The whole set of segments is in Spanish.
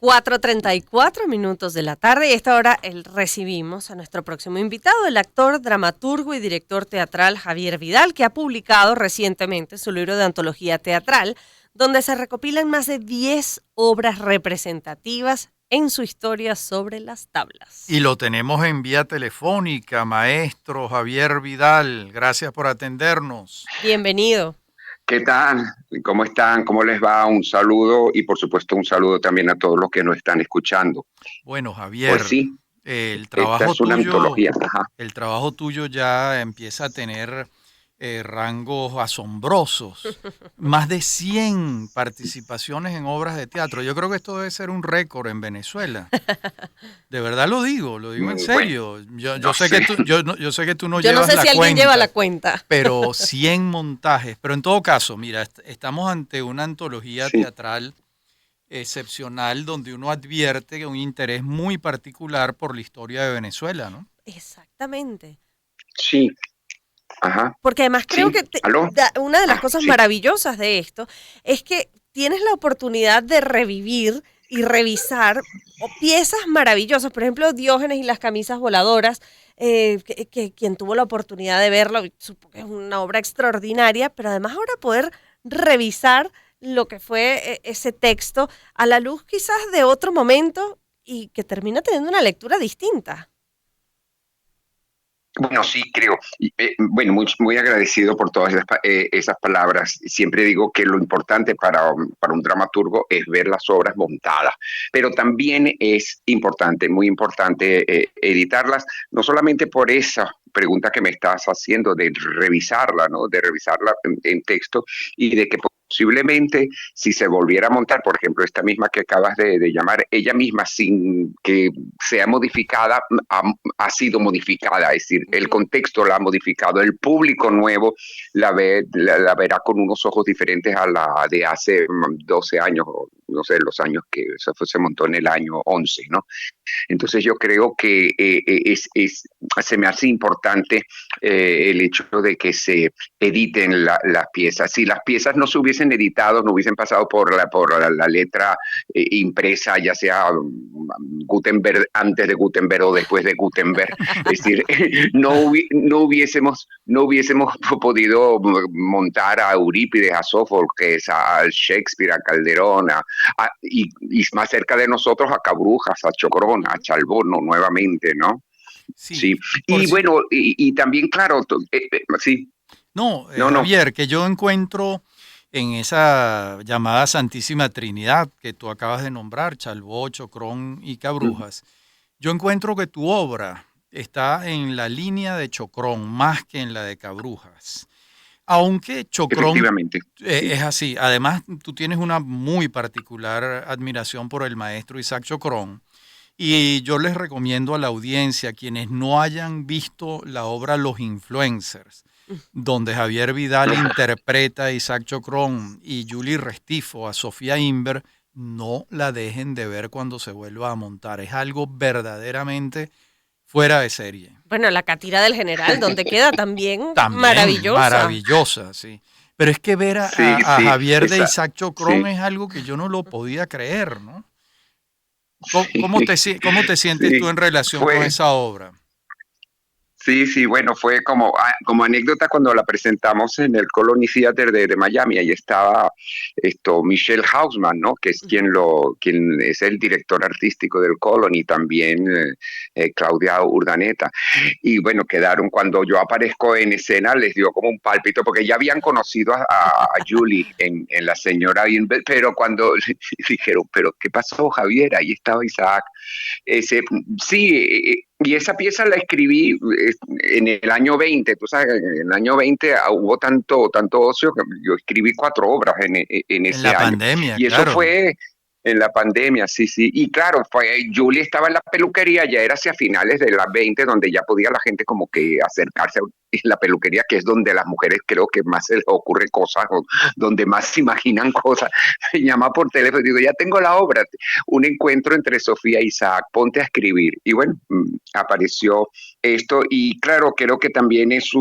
4:34 de la tarde y a esta hora recibimos a nuestro próximo invitado, el actor, dramaturgo y director teatral Javier Vidal, que ha publicado recientemente su libro de antología teatral, donde se recopilan más de 10 obras representativas en su historia sobre las tablas. Y lo tenemos en vía telefónica, maestro Javier Vidal. Gracias por atendernos. Bienvenido. ¿Qué tal? ¿Cómo están? ¿Cómo les va? Un saludo y por supuesto un saludo también a todos los que nos están escuchando. Bueno, Javier, Pues sí, el esta trabajo es una tuyo, antología. Ajá. el trabajo tuyo ya empieza a tener rangos asombrosos. Más de 100 participaciones en obras de teatro. Yo creo que esto debe ser un récord en Venezuela. De verdad lo digo en serio. Yo sé que tú no llevas la cuenta. Yo no sé si alguien lleva la cuenta. Pero 100 montajes. Pero en todo caso, mira, estamos ante una antología teatral excepcional donde uno advierte que un interés muy particular por la historia de Venezuela, ¿no? Exactamente. Sí. Ajá. Porque además creo que una de las cosas maravillosas de esto es que tienes la oportunidad de revivir y revisar piezas maravillosas. Por ejemplo, Diógenes y las camisas voladoras, quien tuvo la oportunidad de verlo, supongo que es una obra extraordinaria, pero además ahora poder revisar lo que fue ese texto a la luz quizás de otro momento y que termina teniendo una lectura distinta. Bueno, sí, creo. Bueno, muy agradecido por todas esas palabras. Siempre digo que lo importante para un dramaturgo es ver las obras montadas, pero también es importante, muy importante, editarlas, no solamente por esa pregunta que me estás haciendo de revisarla, ¿no? De revisarla en texto y de que posiblemente si se volviera a montar, por ejemplo, esta misma que acabas de llamar, ella misma sin que sea modificada, ha sido modificada, es decir, el contexto la ha modificado, el público nuevo la verá con unos ojos diferentes a la de hace 12 años, o no sé, los años que se montó en el año 11, ¿no? Entonces yo creo que se me hace importante el hecho de que se editen las piezas. Si las piezas no se hubiesen editado, no hubiesen pasado por la letra impresa, ya sea Gutenberg antes de Gutenberg o después de Gutenberg, es decir, no hubiésemos podido montar a Eurípides, a Sófocles, a Shakespeare, a Calderón, y más cerca de nosotros a Cabrujas, a Chocrón, a Chalbón, ¿no? Nuevamente, ¿no? Sí. Y bueno, y también, claro, sí. No, Javier, que yo encuentro en esa llamada Santísima Trinidad que tú acabas de nombrar, Chalbó, Chocrón y Cabrujas, yo encuentro que tu obra está en la línea de Chocrón más que en la de Cabrujas. Aunque Chocrón es así. Además, tú tienes una muy particular admiración por el maestro Isaac Chocrón. Y yo les recomiendo a la audiencia, quienes no hayan visto la obra Los Influencers, donde Javier Vidal interpreta a Isaac Chocrón y Julie Restifo a Sofía Inver, no la dejen de ver cuando se vuelva a montar. Es algo verdaderamente fuera de serie. Bueno, la Catira del General, donde queda también maravillosa. Maravillosa, sí. Pero es que ver a Javier de Isaac Chocrón es algo que yo no lo podía creer, ¿no? ¿Cómo te sientes tú en relación con esa obra? Sí, bueno, fue como anécdota cuando la presentamos en el Colony Theater de Miami. Ahí estaba Michelle Hausman, ¿no? Que es quien es el director artístico del Colony, también Claudia Urdaneta. Y bueno, cuando yo aparezco en escena, les dio como un pálpito, porque ya habían conocido a Julie en La Señora Inver, pero cuando dijeron, ¿pero qué pasó, Javier? Ahí estaba Isaac. Y esa pieza la escribí en el año 20, tú sabes, en el año 20 hubo tanto ocio que yo escribí 4 obras en ese año. Pandemia, y eso fue en la pandemia, sí. Y claro, Julie estaba en la peluquería, ya era hacia finales de las 20, donde ya podía la gente como que acercarse en la peluquería, que es donde las mujeres creo que más se les ocurre cosas, o donde más se imaginan cosas, me llama por teléfono y digo, ya tengo la obra, un encuentro entre Sofía e Isaac, ponte a escribir. Y bueno, apareció esto y claro, creo que también es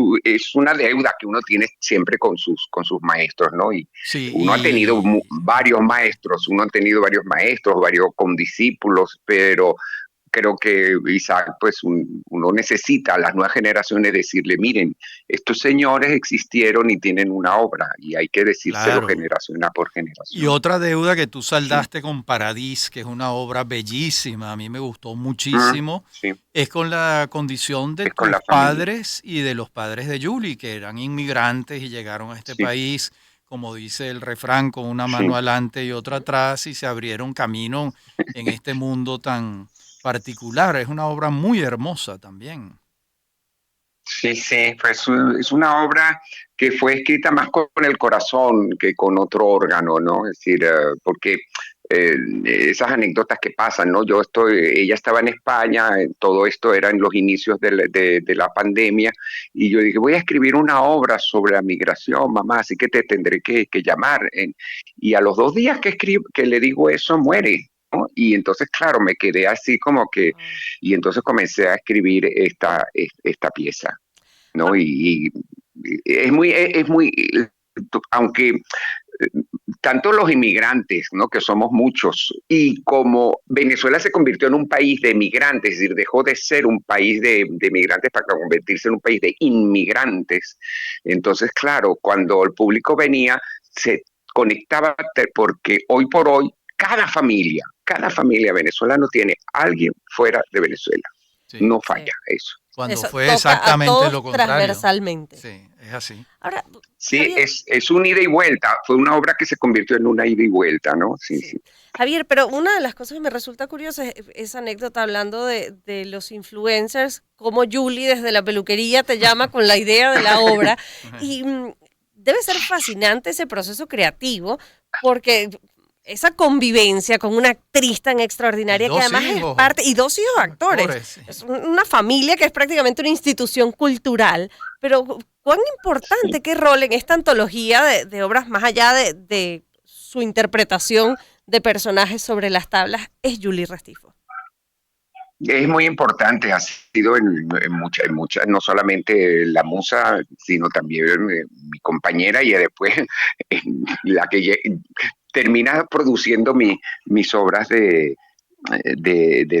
una deuda que uno tiene siempre con sus maestros, ¿no? Y Sí, uno ha tenido varios maestros, varios condiscípulos, pero creo que Isaac, pues uno necesita a las nuevas generaciones decirle, miren, estos señores existieron y tienen una obra y hay que decírselo claro. generación por Y generación. otra deuda que tú Sí, saldaste con Paradis, que es una obra bellísima, a mí me gustó muchísimo, sí, es con la condición de es con tus la familia. padres y de los padres de Julie, que eran inmigrantes y llegaron a este Sí, país, como dice el refrán, con una mano sí. adelante y otra atrás, y se abrieron camino en este mundo tan particular. Es una obra muy hermosa también. Sí, sí, pues es una obra que fue escrita más con el corazón que con otro órgano, ¿no? Es decir, porque esas anécdotas que pasan, ¿no? Ella estaba en España, todo esto era en los inicios de la pandemia, y yo dije, voy a escribir una obra sobre la migración, mamá, así que te tendré que llamar. Y a los 2 días que le digo eso, muere. ¿No? Y entonces, claro, me quedé así como que, Wow. y entonces comencé a escribir esta pieza. ¿No? Y es muy, aunque tanto los inmigrantes, ¿no? Que somos muchos, y como Venezuela se convirtió en un país de migrantes, es decir, dejó de ser un país de migrantes para convertirse en un país de inmigrantes, entonces, claro, cuando el público venía, se conectaba porque hoy por hoy cada familia venezolana tiene alguien fuera de Venezuela. Sí, No Sí. falla eso. cuando Eso fue toca a exactamente todos lo contrario. transversalmente. Sí, es así. Ahora, Sí, Javier, es un ida y vuelta. Fue una obra que se convirtió en una ida y vuelta, ¿no? Sí, sí. sí. Javier, pero una de las cosas que me resulta curiosa es esa anécdota hablando de los influencers, como Julie desde la peluquería te llama con la idea de la obra. Y debe ser fascinante ese proceso creativo, porque esa convivencia con una actriz tan Y extraordinaria que dos además es hijos, parte, y 2 hijos actores, actores. Sí. es una familia que es prácticamente una institución cultural, pero cuán Sí. importante, qué rol en esta antología de obras más allá de su interpretación de personajes sobre las tablas es Julie Restifo. Es muy importante, ha sido en muchas, no solamente la musa, sino también mi compañera y después la que termina produciendo mis obras de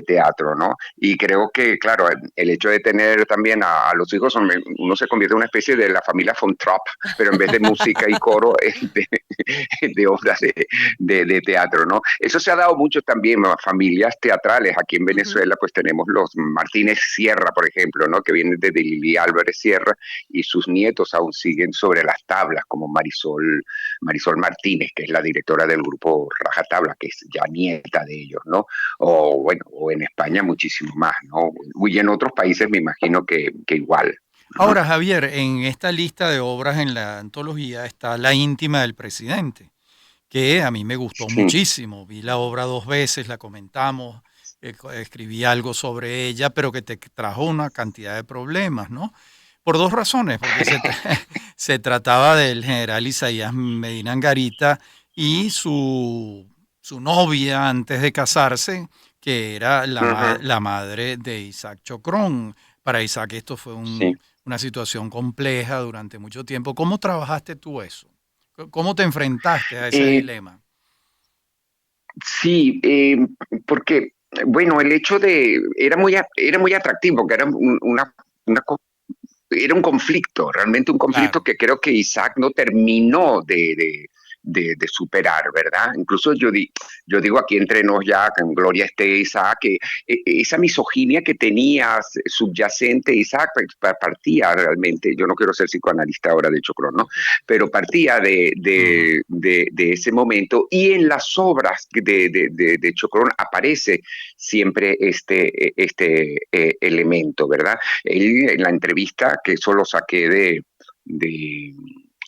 teatro, ¿no? Y creo que, claro, el hecho de tener también a los hijos, uno se convierte en una especie de la familia von Trapp, pero en vez de música y coro, de obras de teatro, ¿no? Eso se ha dado mucho también a familias teatrales. Aquí en Ujú. Venezuela, pues tenemos los Martínez Sierra, por ejemplo, ¿no? Que vienen de Lili Álvarez Sierra y sus nietos aún siguen sobre las tablas, como Marisol Martínez, que es la directora del grupo Rajatabla, que es ya nieta de ellos, ¿no? O bueno, o en España muchísimo más, ¿no? Y en otros países me imagino que igual, ¿no? Ahora, Javier, en esta lista de obras en la antología está La íntima del presidente, que a mí me gustó Sí, muchísimo. Vi la obra 2 veces, la comentamos, escribí algo sobre ella, pero que te trajo una cantidad de problemas, ¿no? Por 2 razones, porque se trataba del general Isaías Medina Angarita y su novia antes de casarse, que era uh-huh, la madre de Isaac Chocrón. Para Isaac esto fue sí. una situación compleja durante mucho tiempo. ¿Cómo trabajaste tú eso? ¿Cómo te enfrentaste a ese Eh, dilema? sí, porque, bueno, el hecho era muy atractivo, porque era una era un conflicto, realmente un conflicto Claro. que creo que Isaac no terminó de superar, ¿verdad? Incluso yo digo aquí entre nos ya, con Gloria esté Isaac, que esa misoginia que tenía subyacente Isaac partía realmente, yo no quiero ser psicoanalista ahora de Chocrón, ¿no? Pero partía Ujú. de ese momento y en las obras de Chocrón aparece siempre este elemento, ¿verdad? Él, en la entrevista, que eso lo saqué de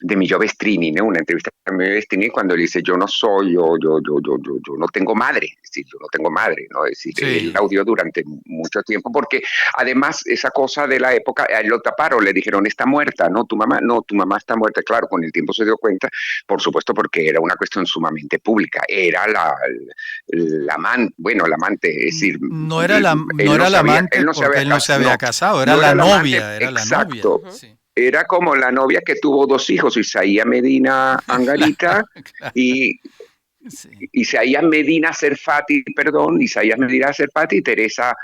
de Millo Vestrini, ¿no? Una entrevista de Millo Vestrini cuando él dice, yo no soy, yo no tengo madre, es decir, yo no tengo madre, ¿no? Es decir, él la Sí. odió durante mucho tiempo, porque además esa cosa de la época, a él lo taparon, le dijeron, está muerta, no, tu mamá está muerta, claro, con el tiempo se dio cuenta, por supuesto, porque era una cuestión sumamente pública, era la amante, bueno, la amante, es decir, No era la, él no no era la sabía, amante porque él no se había no, casado, era no la era la amante, novia, era la novia. exacto, Sí. era como la novia que tuvo 2 hijos, Isaías Medina Angarita Claro, claro. y Sí. Isaías Medina Serfati, perdón, Isaías Medina Serfati y Teresa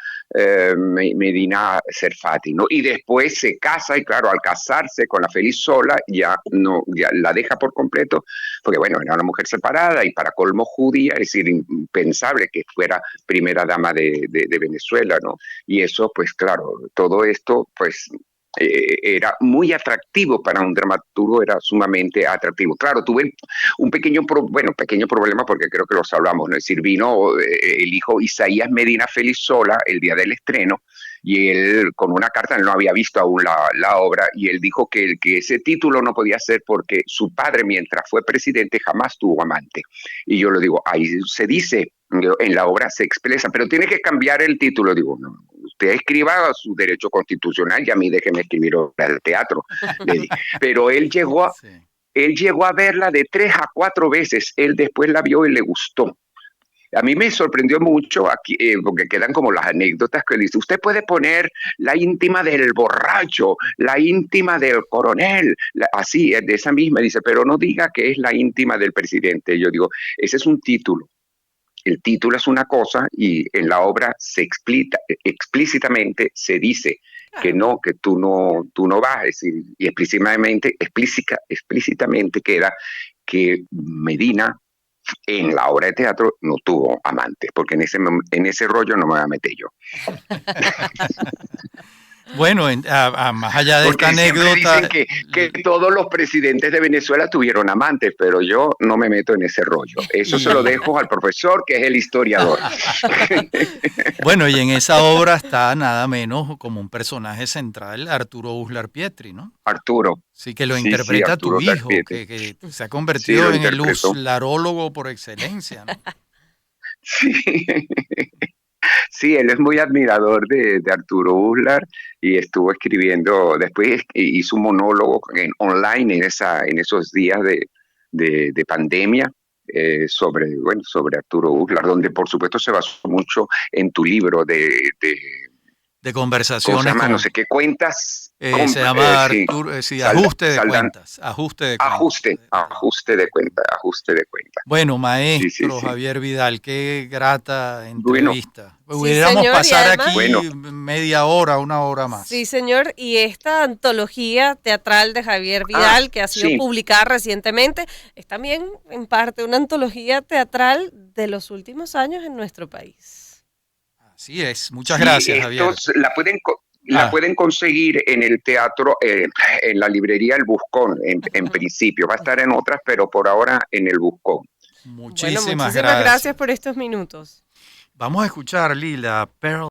Medina Serfati, ¿no? Y después se casa y claro, al casarse con la Feliz sola ya no, ya la deja por completo, porque bueno, era una mujer separada y para colmo judía, es decir, impensable que fuera primera dama de Venezuela, ¿no? Y eso, pues claro, todo esto, pues era muy atractivo para un dramaturgo, era sumamente atractivo. Claro, tuve un pequeño problema porque creo que los hablamos, ¿no? Es decir, vino el hijo Isaías Medina Feliz sola el día del estreno y él con una carta, él no había visto aún la obra y él dijo que ese título no podía ser porque su padre mientras fue presidente jamás tuvo amante. Y yo le digo, ahí se dice, en la obra se expresa, pero tiene que cambiar el título. Digo, no, usted escriba su derecho constitucional y a mí déjeme escribir obra de teatro. Le dije. Pero Sí. él llegó a verla de 3 a 4 veces, él después la vio y le gustó. A mí me sorprendió mucho aquí, porque quedan como las anécdotas que él dice, usted puede poner la íntima del borracho, la íntima del coronel, así, de esa misma, dice, pero no diga que es la íntima del presidente. Yo digo, ese es un título. El título es una cosa y en la obra se explícitamente se dice que Claro. no, que tú no vas, es decir, y explícitamente queda que Medina en la obra de teatro no tuvo amantes, porque en ese rollo no me voy a meter yo. Bueno, más allá de esta Porque siempre dicen anécdota, que todos los presidentes de Venezuela tuvieron amantes, pero yo no me meto en ese rollo. Eso se lo y dejo al profesor, que es el historiador. bueno, y en esa obra está nada menos como un personaje central Arturo Uslar Pietri, ¿no? Arturo. Sí, que lo Sí, sí, interpreta tu Arturo hijo, Tarpiete. que se ha Sí, convertido lo en el interpretó. uslarólogo por excelencia, ¿no? Sí. Sí, él es muy admirador de Arturo Uslar y estuvo escribiendo, después hizo un monólogo online en esos días de pandemia sobre Arturo Uslar, donde por supuesto se basó mucho en tu libro de De ¿cómo se conversaciones llama? No con, sé qué cuentas, se llama sí, Arturo, sí, ajuste de Saldan, cuentas, ajuste de cuentas. ajuste de cuenta. Bueno, Sí, sí, maestro sí. Javier Vidal, qué grata Bueno, entrevista. Sí, Pudiéramos señor, y pasar además, bueno, aquí media hora, una hora sí, más. señor, y esta antología teatral de Javier Vidal, que ha sido sí. publicada recientemente, es también en parte una antología teatral de los últimos años en nuestro país. Así es. Muchas Sí, gracias, Javier. la Ah, pueden conseguir en el teatro, en la librería El Buscón, en principio. Va a estar en otras, pero por ahora en El Buscón. Bueno, muchísimas muchísimas gracias gracias. por estos minutos. Vamos a escuchar, Lila, Pearl